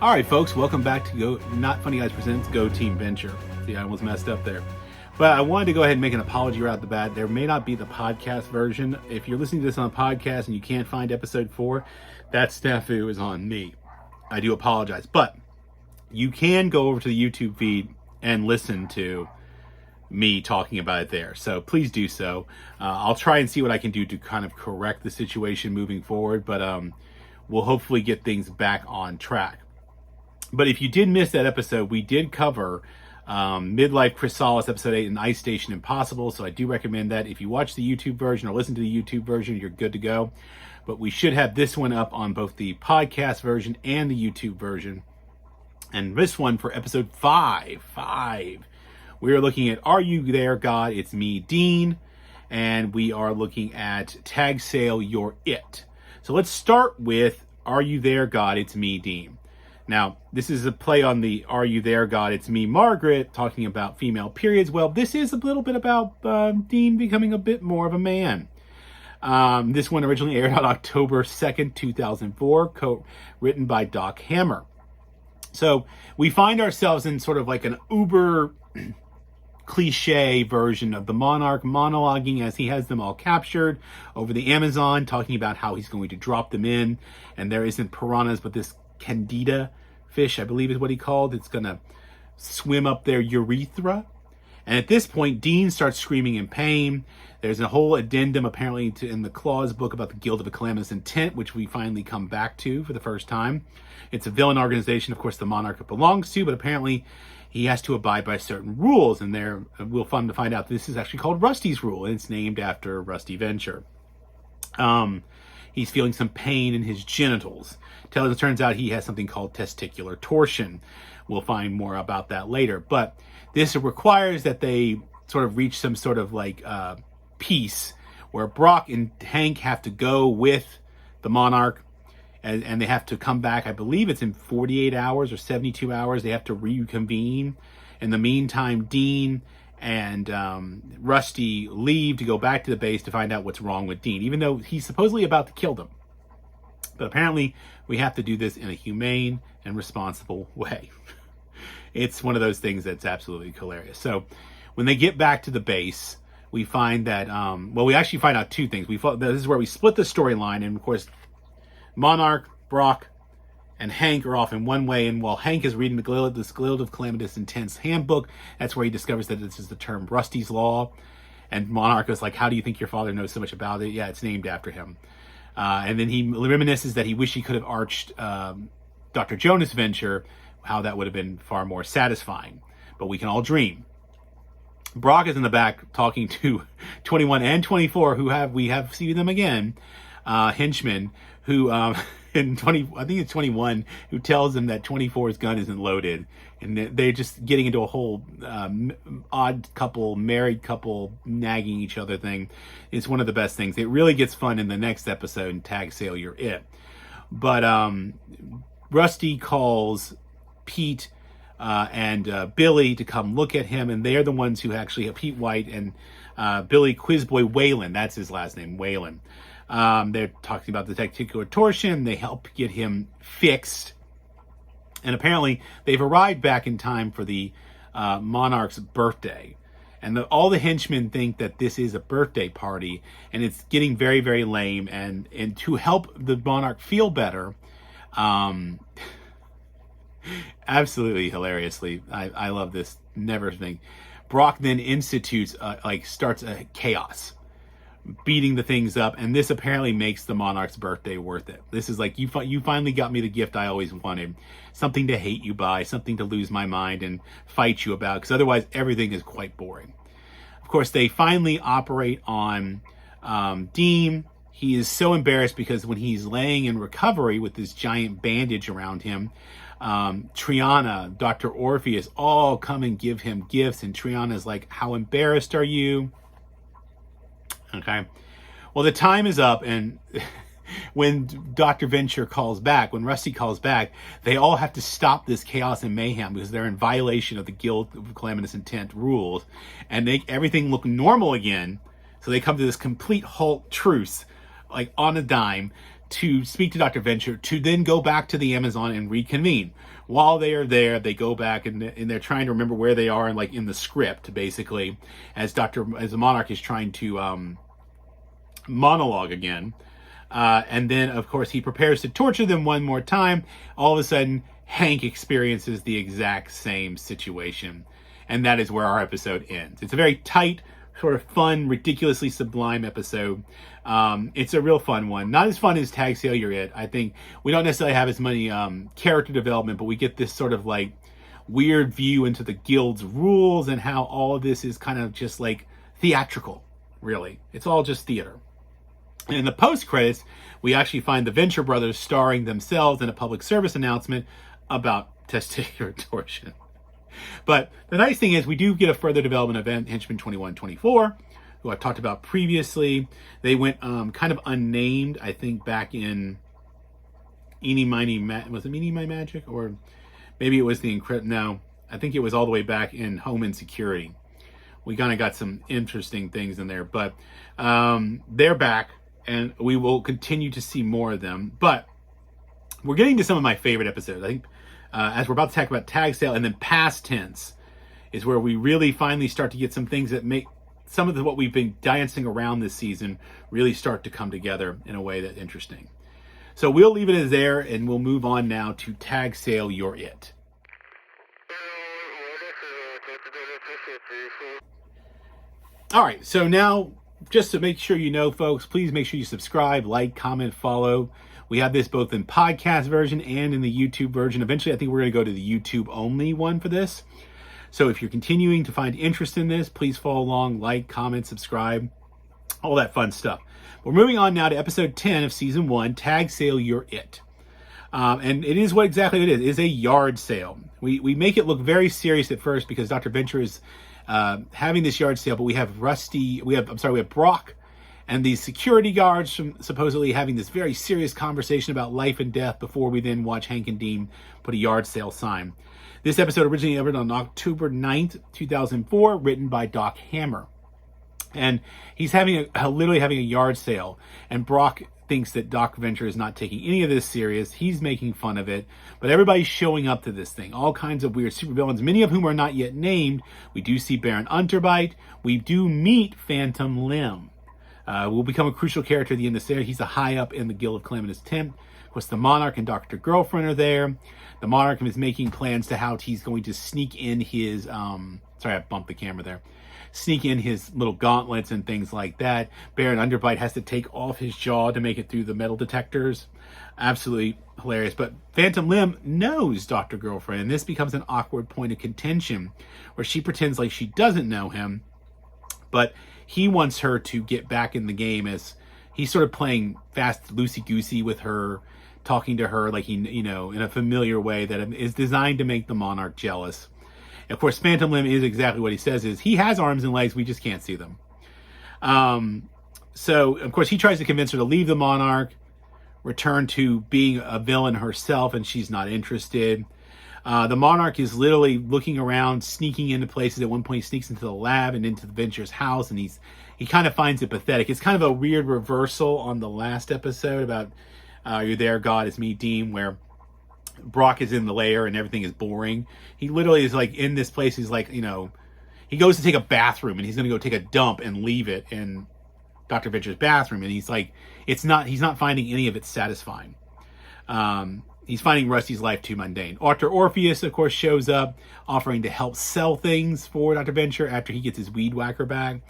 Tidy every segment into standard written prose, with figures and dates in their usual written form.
All right, folks, welcome back to Not Funny Guys Presents Go Team Venture. See, I almost messed up there. But I wanted to go ahead and make an apology right out the bat. There may not be the podcast version. If you're listening to this on a podcast and you can't find episode 4, that snafu is on me. I do apologize. But you can go over to the YouTube feed and listen to me talking about it there. So please do so. I'll try and see what I can do to kind of correct the situation moving forward. But we'll hopefully get things back on track. But if you did miss that episode, we did cover Midlife Chrysalis episode 8 and Ice Station Impossible. So I do recommend that. If you watch the YouTube version or listen to the YouTube version, you're good to go. But we should have this one up on both the podcast version and the YouTube version. And this one for episode 5. We are looking at Are You There, God? It's Me, Dean. And we are looking at Tag Sale, You're It. So let's start with Are You There, God? It's Me, Dean. Now, this is a play on the Are You There, God? It's Me, Margaret, talking about female periods. Well, this is a little bit about Dean becoming a bit more of a man. This one originally aired on October 2nd, 2004, written by Doc Hammer. So we find ourselves in sort of like an uber cliche version of the Monarch monologuing as he has them all captured over the Amazon, talking about how he's going to drop them in. And there isn't piranhas, but this candida fish, I believe is what he called. It's going to swim up their urethra. And at this point, Dean starts screaming in pain. There's a whole addendum apparently in the Claus book about the Guild of a Calamitous Intent, which we finally come back to for the first time. It's a villain organization, of course, the Monarch belongs to, but apparently he has to abide by certain rules. And there we'll find out this is actually called Rusty's Rule, and it's named after Rusty Venture. He's feeling some pain in his genitals. It turns out he has something called testicular torsion. We'll find more about that later. But this requires that they sort of reach some sort of like peace where Brock and Hank have to go with the Monarch and they have to come back. I believe it's in 48 hours or 72 hours. They have to reconvene. In the meantime, Dean and Rusty leave to go back to the base to find out what's wrong with Dean, even though he's supposedly about to kill them. But apparently we have to do this in a humane and responsible way. It's one of those things that's absolutely hilarious. So when they get back to the base, we find that, we actually find out two things. This is where we split the storyline. And of course, Monarch, Brock, and Hank are off in one way. And while Hank is reading this Guild of Calamitous Intent's handbook, that's where he discovers that this is the term Rusty's Law. And Monarch is like, how do you think your father knows so much about it? Yeah, it's named after him. And then he reminisces that he wished he could have arched Dr. Jonas Venture, how that would have been far more satisfying. But we can all dream. Brock is in the back talking to 21 and 24, we have seen them again, henchmen, who in 20, I think it's 21, who tells them that 24's gun isn't loaded, and they're just getting into a whole odd couple, married couple, nagging each other thing. It's one of the best things. It really gets fun in the next episode in Tag Sale, You're It. But Rusty calls Pete and Billy to come look at him, and they're the ones who actually have Pete White and Billy Quizboy Whalen, that's his last name, Whalen. They're talking about the testicular torsion. They help get him fixed. And apparently they've arrived back in time for the Monarch's birthday. And all the henchmen think that this is a birthday party, and it's getting very, very lame. And to help the Monarch feel better, absolutely hilariously, I love this never thing. Brock then starts a chaos, beating the things up, and this apparently makes the Monarch's birthday worth it. This is like, you finally got me the gift I always wanted. Something to hate you by, something to lose my mind and fight you about, because otherwise everything is quite boring. Of course, they finally operate on Dean. He is so embarrassed because when he's laying in recovery with this giant bandage around him, Triana, Dr. Orpheus, all come and give him gifts, and Triana's like, how embarrassed are you? Okay. Well, the time is up, and when Dr. Venture calls back, when Rusty calls back, they all have to stop this chaos and mayhem because they're in violation of the Guild of Calamitous Intent rules and make everything look normal again. So they come to this complete halt truce like on a dime to speak to Dr. Venture, to then go back to the Amazon and reconvene. While they are there, they go back and they're trying to remember where they are, and like in the script, basically, as the Monarch is trying to monologue again. And then, of course, he prepares to torture them one more time. All of a sudden, Hank experiences the exact same situation. And that is where our episode ends. It's a very tight, sort of fun, ridiculously sublime episode. It's a real fun one. Not as fun as Tag Sale You're It. I think we don't necessarily have as many character development, but we get this sort of like weird view into the guild's rules and how all of this is kind of just like theatrical, really. It's all just theater. And in the post-credits, we actually find the Venture brothers starring themselves in a public service announcement about testicular torsion. But the nice thing is we do get a further development of Henchman 2124, who I've talked about previously. They went kind of unnamed, I think, back in Eeny Miny was it Meeny My Magic? Or maybe it was the no, I think it was all the way back in Home and Security. We kind of got some interesting things in there, but they're back, and we will continue to see more of them. But we're getting to some of my favorite episodes. I think as we're about to talk about Tag Sale, and then Past Tense is where we really finally start to get some things that make some of what we've been dancing around this season really start to come together in a way that's interesting. So we'll leave it as there, and we'll move on now to Tag Sale You're It. All right, so now, just to make sure you know, folks, please make sure you subscribe, like, comment, follow. We have this both in podcast version and in the YouTube version. Eventually, I think we're going to go to the YouTube only one for this. So if you're continuing to find interest in this, please follow along, like, comment, subscribe, all that fun stuff. We're moving on now to episode 10 of season 1, Tag Sale You're It. And it is what exactly it is. It is a yard sale. We make it look very serious at first because Dr. Venture is having this yard sale, but we have Brock and these security guards supposedly having this very serious conversation about life and death before we then watch Hank and Dean put a yard sale sign. This episode originally aired on October 9th, 2004, written by Doc Hammer. And he's literally having a yard sale, and Brock thinks that Doc Venture is not taking any of this serious. He's making fun of it, but everybody's showing up to this thing. All kinds of weird supervillains, many of whom are not yet named. We do see Baron Unterbite. We do meet Phantom Limb. Will become a crucial character at the end of the series. He's a high up in the Guild of Calamitous Temp. Of course, the Monarch and Dr. Girlfriend are there. The Monarch is making plans to how he's going to sneak in his, sorry, I bumped the camera there. Sneak in his little gauntlets and things like that. Baron Underbite has to take off his jaw to make it through the metal detectors. Absolutely hilarious. But Phantom Limb knows Dr. Girlfriend, and this becomes an awkward point of contention where she pretends like she doesn't know him, but he wants her to get back in the game as he's sort of playing fast loosey-goosey with her, talking to her like in a familiar way that is designed to make the Monarch jealous. Of course, Phantom Limb is exactly what he says is he has arms and legs, we just can't see them. So, of course, he tries to convince her to leave the Monarch, return to being a villain herself, and she's not interested. The Monarch is literally looking around, sneaking into places. At one point, he sneaks into the lab and into the Venture's house, and he kind of finds it pathetic. It's kind of a weird reversal on the last episode about You're There, God, It's Me, Dean, where Brock is in the lair and everything is boring. He literally is like in this place. He's like, he goes to take a bathroom and he's going to go take a dump and leave it in Dr. Venture's bathroom. And he's like, he's not finding any of it satisfying. He's finding Rusty's life too mundane. Dr. Orpheus, of course, shows up offering to help sell things for Dr. Venture after he gets his weed whacker bag.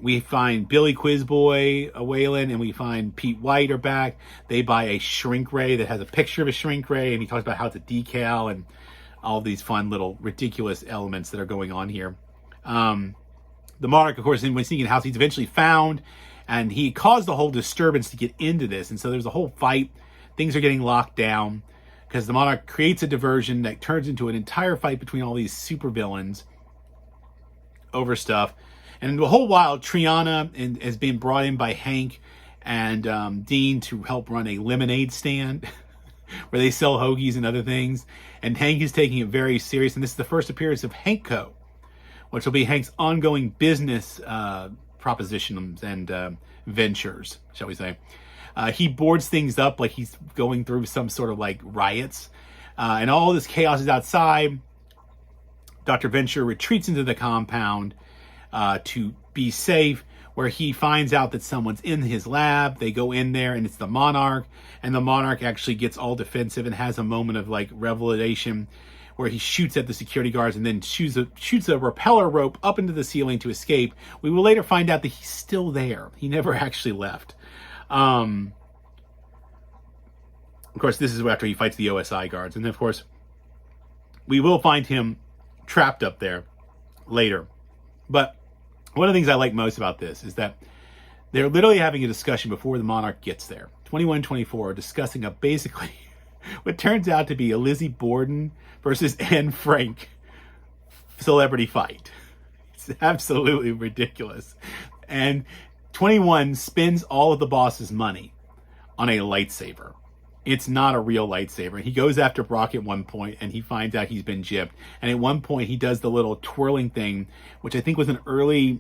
We find Billy Quizboy, Whalen, and we find Pete White are back. They buy a shrink ray that has a picture of a shrink ray, and he talks about how it's a decal and all these fun little ridiculous elements that are going on here. The Monarch, of course, when sneaking in the house, he's eventually found, and he caused the whole disturbance to get into this. And so there's a whole fight. Things are getting locked down because the Monarch creates a diversion that turns into an entire fight between all these supervillains over stuff. And the whole while, Triana has been brought in by Hank and Dean to help run a lemonade stand where they sell hoagies and other things. And Hank is taking it very serious. And this is the first appearance of Hank Co., which will be Hank's ongoing business propositions and ventures, shall we say. He boards things up like he's going through some sort of like riots. And all this chaos is outside. Dr. Venture retreats into the compound to be safe, where he finds out that someone's in his lab. They go in there and it's the Monarch, and the Monarch actually gets all defensive and has a moment of like revelation where he shoots at the security guards and then shoots a repeller rope up into the ceiling to escape. We will later find out that he's still there. He never actually left. Of course, this is after he fights the OSI guards. And then, of course, we will find him trapped up there later. But one of the things I like most about this is that they're literally having a discussion before the Monarch gets there. 21-24 discussing a basically what turns out to be a Lizzie Borden versus Anne Frank celebrity fight. It's absolutely ridiculous. And 21 spends all of the boss's money on a lightsaber. It's not a real lightsaber. He goes after Brock at one point and he finds out he's been gypped. And at one point he does the little twirling thing, which I think was an early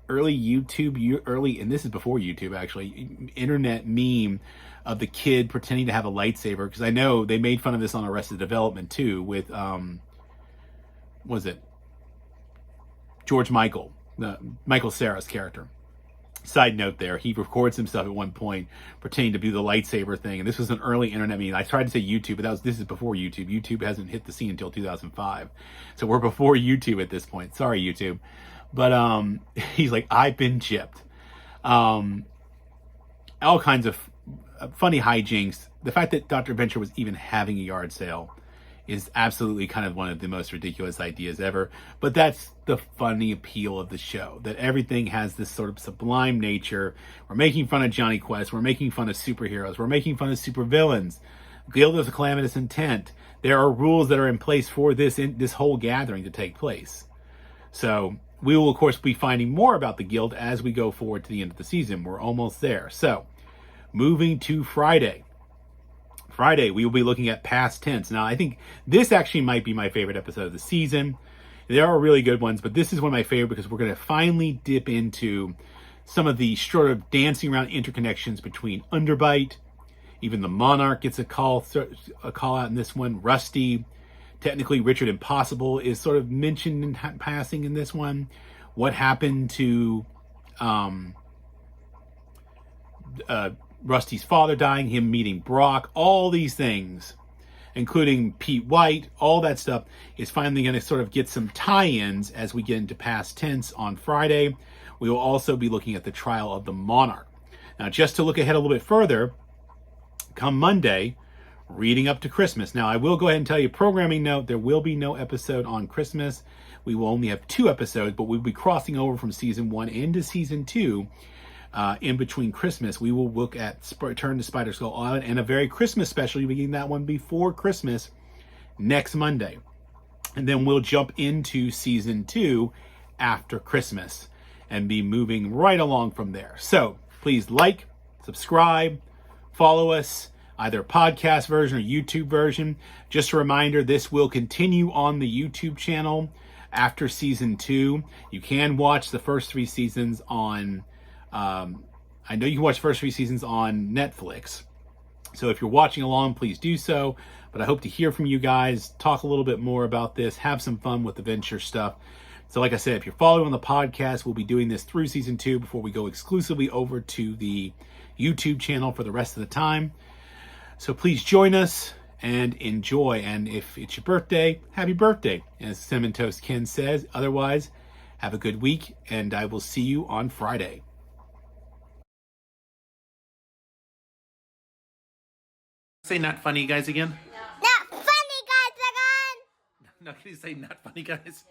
YouTube, and this is before YouTube actually, internet meme of the kid pretending to have a lightsaber. Because I know they made fun of this on Arrested Development too with, was it George Michael Cera's character. Side note there, he records himself at one point pretending to do the lightsaber thing, and this was an early internet meme. I tried to say YouTube, but this is before YouTube. YouTube hasn't hit the scene until 2005, so we're before YouTube at this point. Sorry, YouTube, but he's like, I've been gypped. All kinds of funny hijinks. The fact that Dr. Venture was even having a yard sale is absolutely kind of one of the most ridiculous ideas ever. But that's the funny appeal of the show, that everything has this sort of sublime nature. We're making fun of Johnny Quest. We're making fun of superheroes. We're making fun of supervillains. Guild of the Calamitous Intent. There are rules that are in place for this whole gathering to take place. So we will, of course, be finding more about the Guild as we go forward to the end of the season. We're almost there. So moving to Friday. Friday, we will be looking at Past Tense. Now, I think this actually might be my favorite episode of the season. There are really good ones, but this is one of my favorite because we're going to finally dip into some of the sort of dancing around interconnections between Underbite. Even the Monarch gets a call out in this one. Rusty, technically Richard Impossible, is sort of mentioned in passing in this one. What happened to Rusty's father dying, him meeting Brock, all these things, including Pete White, all that stuff is finally going to sort of get some tie-ins as we get into Past Tense on Friday. We will also be looking at the trial of the Monarch. Now, just to look ahead a little bit further, come Monday, reading up to Christmas. Now, I will go ahead and tell you, programming note, there will be no episode on Christmas. We will only have 2 episodes, but we'll be crossing over from season 1 into season 2. In between Christmas, we will look at Return to Spider Skull Island and a very Christmas special. You'll be getting that one before Christmas next Monday. And then we'll jump into season 2 after Christmas and be moving right along from there. So please like, subscribe, follow us, either podcast version or YouTube version. Just a reminder, this will continue on the YouTube channel after season 2. You can watch the first 3 seasons on I know you can watch the first 3 seasons on Netflix. So if you're watching along, please do so. But I hope to hear from you guys, talk a little bit more about this, have some fun with the venture stuff. So like I said, if you're following on the podcast, we'll be doing this through season 2 before we go exclusively over to the YouTube channel for the rest of the time. So please join us and enjoy. And if it's your birthday, happy birthday, as Cinnamon Toast Ken says. Otherwise, have a good week, and I will see you on Friday. Say not funny guys again. Not funny guys again. No, can you say not funny guys?